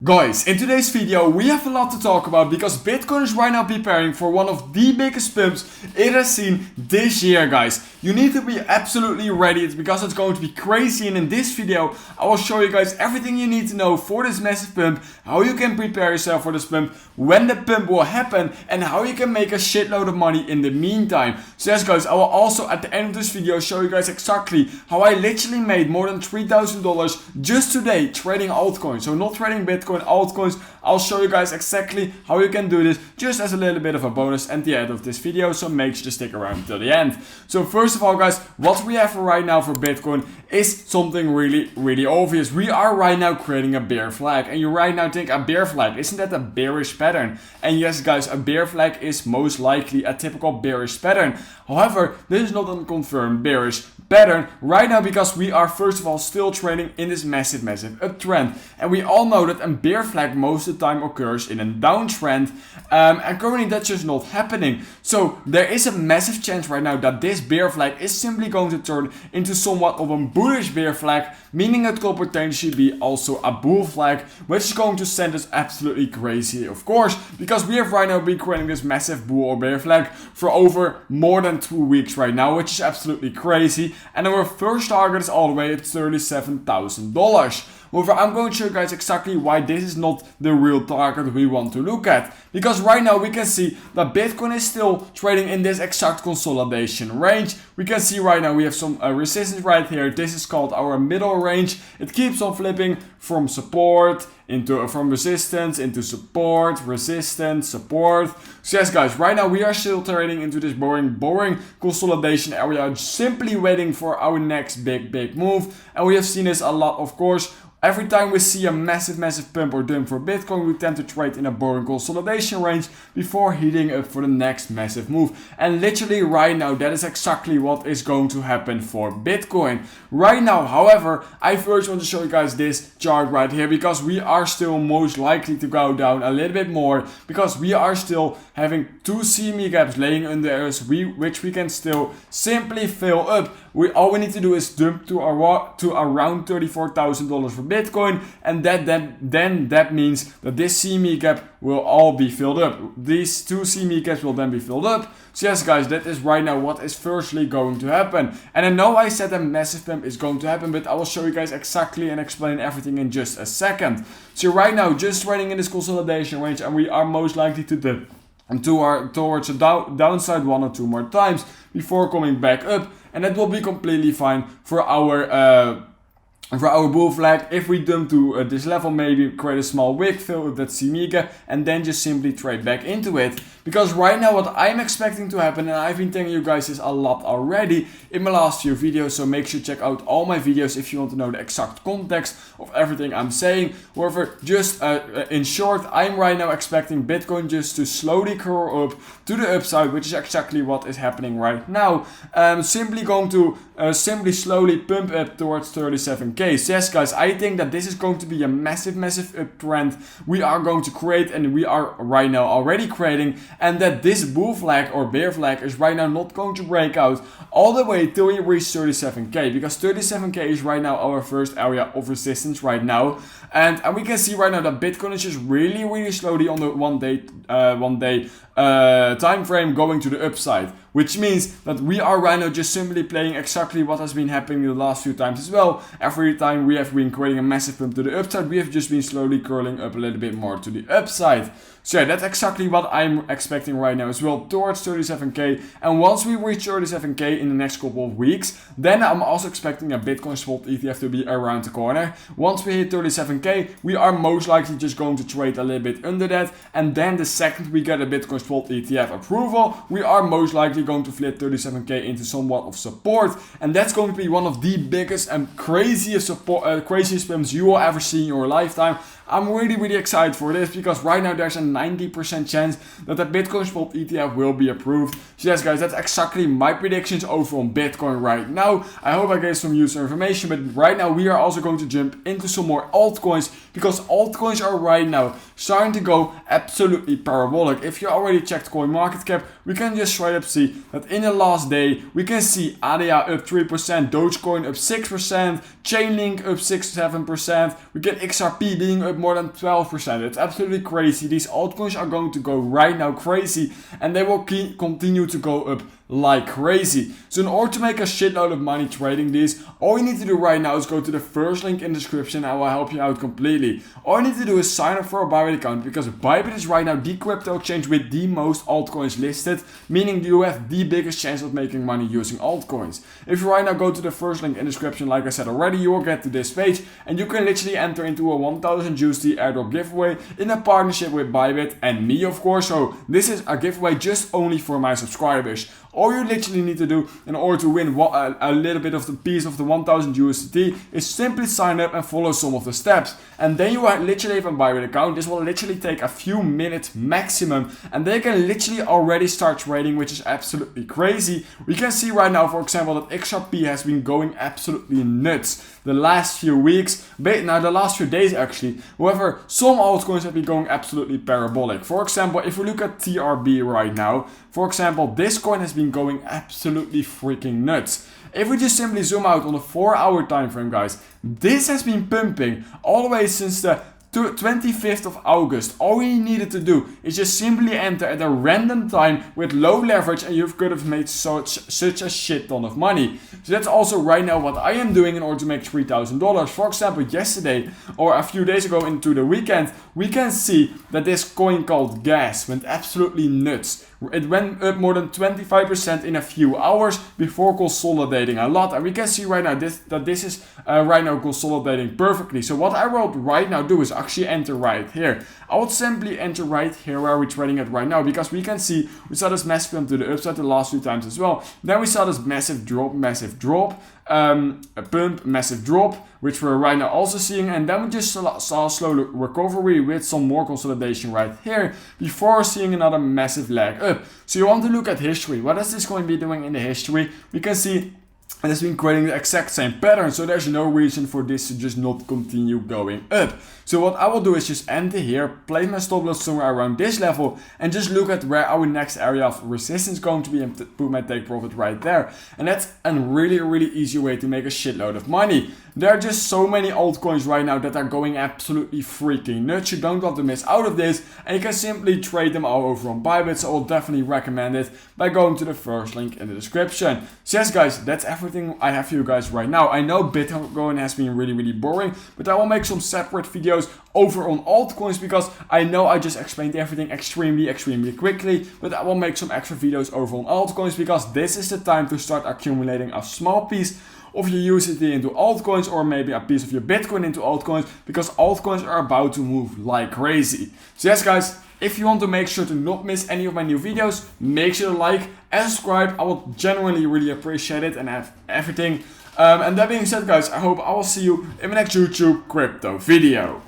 Guys, in today's video we have a lot to talk about because Bitcoin is right now preparing for one of the biggest pumps it has seen this year, guys. You need to be absolutely ready because it's going to be crazy, and in this video I will show you guys everything you need to know for this massive pump, how you can prepare yourself for this pump, when the pump will happen, and how you can make a shitload of money in the meantime. So yes guys, I will also at the end of this video show you guys exactly how I literally made more than $3,000 just today trading altcoins. So not trading Bitcoin, altcoins. I'll show you guys exactly how you can do this just as a little bit of a bonus at the end of this video, so make sure to stick around till the end. So first of all guys, what we have right now for Bitcoin is something really obvious. We are right now creating a bear flag, and you right now think a bear flag, isn't that a bearish pattern? And yes guys, a bear flag is most likely a typical bearish pattern. However, this is not a confirmed bearish pattern right now because we are first of all still trading in this massive uptrend, and we all know that a bear flag most of the time occurs in a downtrend, and currently that's just not happening. So there is a massive chance right now that this bear flag is simply going to turn into somewhat of a bullish bear flag, meaning it could potentially be also a bull flag, which is going to send us absolutely crazy, of course, because we have right now been creating this massive bull or bear flag for over more than 2 weeks right now, which is absolutely crazy, and our first target is all the way at $37,000. However, I'm going to show you guys exactly why this is not the real target we want to look at. Because right now we can see that Bitcoin is still trading in this exact consolidation range. We can see right now we have some resistance right here. This is called our middle range. It keeps on flipping from support from resistance into support, resistance, support. So yes guys, right now we are still trading into this boring consolidation area, simply waiting for our next big move. And we have seen this a lot, of course. Every time we see a massive pump or dump for Bitcoin, we tend to trade in a boring consolidation range before heating up for the next massive move. And literally right now, that is exactly what is going to happen for Bitcoin. Right now, however, I first want to show you guys this chart right here, because we are still most likely to go down a little bit more, because we are still having two CME gaps laying under us, which we can still simply fill up. All we need to do is dump to around $34,000 for Bitcoin, and that means that this CME gap will all be filled up. These two CME gaps will then be filled up. So yes guys, that is right now what is firstly going to happen. And I know I said a massive pump is going to happen, but I will show you guys exactly and explain everything in just a second. So right now, just trading in this consolidation range, and we are most likely to dip towards the downside one or two more times before coming back up, and that will be completely fine for our bull flag. If we dump to this level, maybe create a small wick, fill up that CME gap, and then just simply trade back into it. Because right now what I'm expecting to happen, and I've been telling you guys this a lot already in my last few videos, so make sure to check out all my videos if you want to know the exact context of everything I'm saying. However, just in short, I'm right now expecting Bitcoin just to slowly curl up to the upside, which is exactly what is happening right now. Simply going to slowly pump up towards 37k. So yes guys, I think that this is going to be a massive uptrend we are going to create, and we are right now already creating, and that this bull flag or bear flag is right now not going to break out all the way till we reach 37k, because 37k is right now our first area of resistance right now. And we can see right now that Bitcoin is just really slowly on the one day time frame going to the upside, which means that we are right now just simply playing exactly what has been happening the last few times as well. Every time we have been creating a massive pump to the upside, we have just been slowly curling up a little bit more to the upside. So yeah, that's exactly what I'm expecting right now as well, towards 37k. And once we reach 37k in the next couple of weeks, then I'm also expecting a Bitcoin spot ETF to be around the corner. Once we hit 37k, we are most likely just going to trade a little bit under that, and then the second we get a Bitcoin spot ETF approval, we are most likely going to flip 37k into somewhat of support, and that's going to be one of the biggest and craziest pumps you will ever see in your lifetime. I'm really excited for this, because right now there's a 90% chance that the Bitcoin spot ETF will be approved. So yes guys, that's exactly my predictions over on Bitcoin right now. I hope I gave some useful information, but right now we are also going to jump into some more altcoins, because altcoins are right now starting to go absolutely parabolic. If you already checked CoinMarketCap, we can just straight up see that in the last day we can see ADA up 3%, Dogecoin up 6%, Chainlink up 6-7%, we get XRP being up more than 12%. It's absolutely crazy. These altcoins are going to go right now crazy, and they will continue to go up like crazy. So in order to make a shitload of money trading these, all you need to do right now is go to the first link in the description. I will help you out completely. All you need to do is sign up for a Bybit account, because Bybit is right now the crypto exchange with the most altcoins listed, meaning you have the biggest chance of making money using altcoins. If you right now go to the first link in the description, like I said already, you will get to this page and you can literally enter into a 1000 USD airdrop giveaway in a partnership with Bybit and me, of course. So this is a giveaway just only for my subscribers. All you literally need to do in order to win a little bit of the piece of the 1000 USDT is simply sign up and follow some of the steps. And then you literally have a Bybit account. This will literally take a few minutes maximum, and they can literally already start trading, which is absolutely crazy. We can see right now, for example, that XRP has been going absolutely nuts the last few weeks, now the last few days actually. However, some altcoins have been going absolutely parabolic. For example, if we look at TRB right now, for example, this coin has been going absolutely freaking nuts. If we just simply zoom out on the 4-hour time frame, guys, this has been pumping all the way since the 25th of August. All you needed to do is just simply enter at a random time with low leverage, and you could have made such a shit ton of money. So that's also right now what I am doing in order to make $3,000. For example, yesterday or a few days ago into the weekend, we can see that this coin called Gas went absolutely nuts. It went up more than 25% in a few hours before consolidating a lot. And we can see right now that this is right now consolidating perfectly. So what I will right now do is actually enter right here. I would simply enter right here where we're trading at right now, because we can see we saw this massive pump to the upside the last few times as well. Then we saw this massive drop, a pump, massive drop, which we're right now also seeing, and then we just saw a slow recovery with some more consolidation right here before seeing another massive leg up. So you want to look at history. What is this going to be doing in the history? We can see it has been creating the exact same pattern, so there's no reason for this to just not continue going up. So what I will do is just enter here, place my stop loss somewhere around this level, and just look at where our next area of resistance is going to be, and put my take profit right there. And that's a really easy way to make a shitload of money. There are just so many altcoins right now that are going absolutely freaking nuts. You don't want to miss out of this, and you can simply trade them all over on Bybit. So I will definitely recommend it by going to the first link in the description. So yes guys, that's everything I have for you guys right now. I know Bitcoin has been really boring, but I will make some separate videos over on altcoins, because I know I just explained everything extremely quickly, but I will make some extra videos over on altcoins, because this is the time to start accumulating a small piece of your USDT into altcoins, or maybe a piece of your Bitcoin into altcoins, because altcoins are about to move like crazy. So yes guys, if you want to make sure to not miss any of my new videos, make sure to like and subscribe. I would genuinely really appreciate it, and have everything. And that being said guys, I hope I will see you in my next YouTube crypto video.